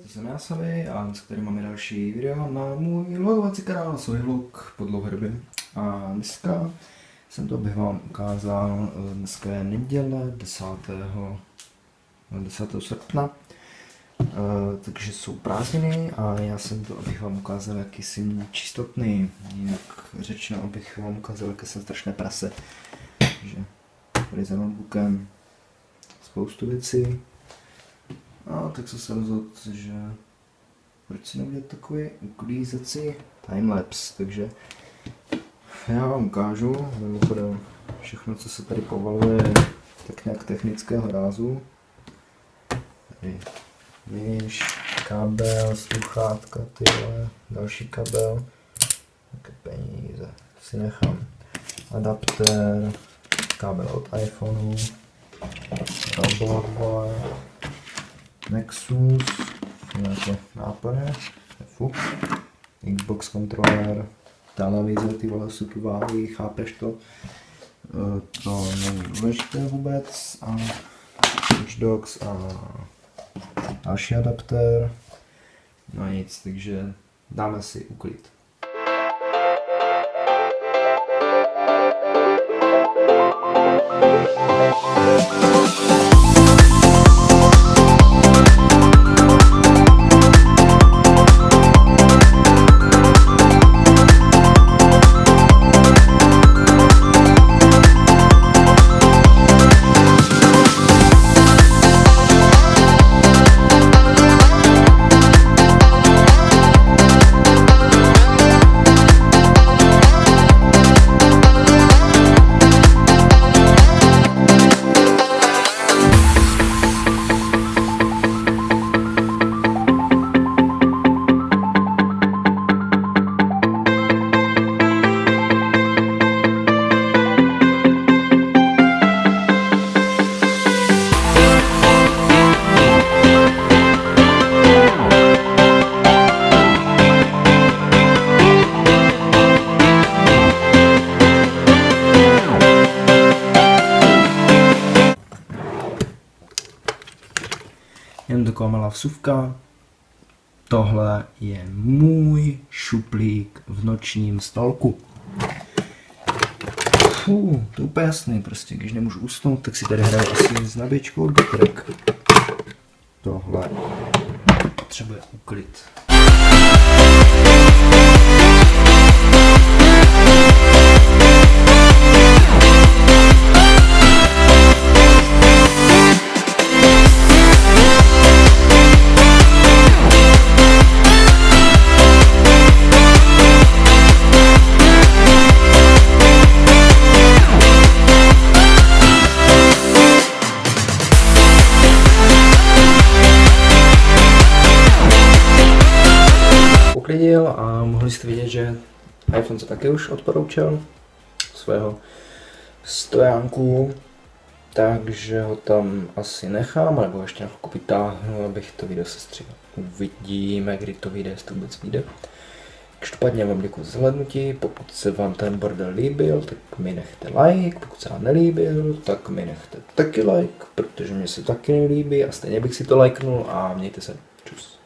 to jsem já Sami a dnes tady máme další video na můj logovací kanál Svůj hluk po dlouhé době. A dneska jsem to bych vám ukázal, dneska je neděle 10. srpna, takže jsou prázdniny a já jsem to, abych vám ukázal, jaký jsem čistotný, jinak řečeno, abych vám ukázal, jaké jsem strašné prase. Takže tady za notebookem spoustu věcí. A tak jsem se rozhodl, že proč si neudělat takový uklízecí timelapse, takže já vám ukážu, mimochodem všechno, co se tady povaluje, tak nějak technického rázu. Tady myš, kabel, sluchátka, tyhle, další kabel, také peníze, si nechám, adaptér, kabel od iPhoneu, robot, Nexus, nějaké nápoje, fuk, Xbox controller, televize, ty vole jsou tu váhy, chápeš to? To není důležité vůbec, a Watch Dogs a další adaptér, no nic, takže dáme si uklid. Jen taková malá vsuvka. Tohle je můj šuplík v nočním stolku. To je úplně jasný, prostě když nemůžu usnout, tak si tady hraju asi s nabíječkou od baterek. Tohle potřebuje uklid. Uklidil a mohli jste vidět, že iPhone se taky už odporoučil svého stojánku, takže ho tam asi nechám, nebo ještě na chvilku vytáhnu, abych to video sestřihl. Uvidíme, kdy to vyjde, jestli to vůbec vyjde. Každopádně vám děkuji za zhlédnutí, pokud se vám ten bordel líbil, tak mi nechte like, pokud se vám nelíbil, tak mi nechte taky like, protože mě se taky nelíbí a stejně bych si to lajknul a mějte se. Čus.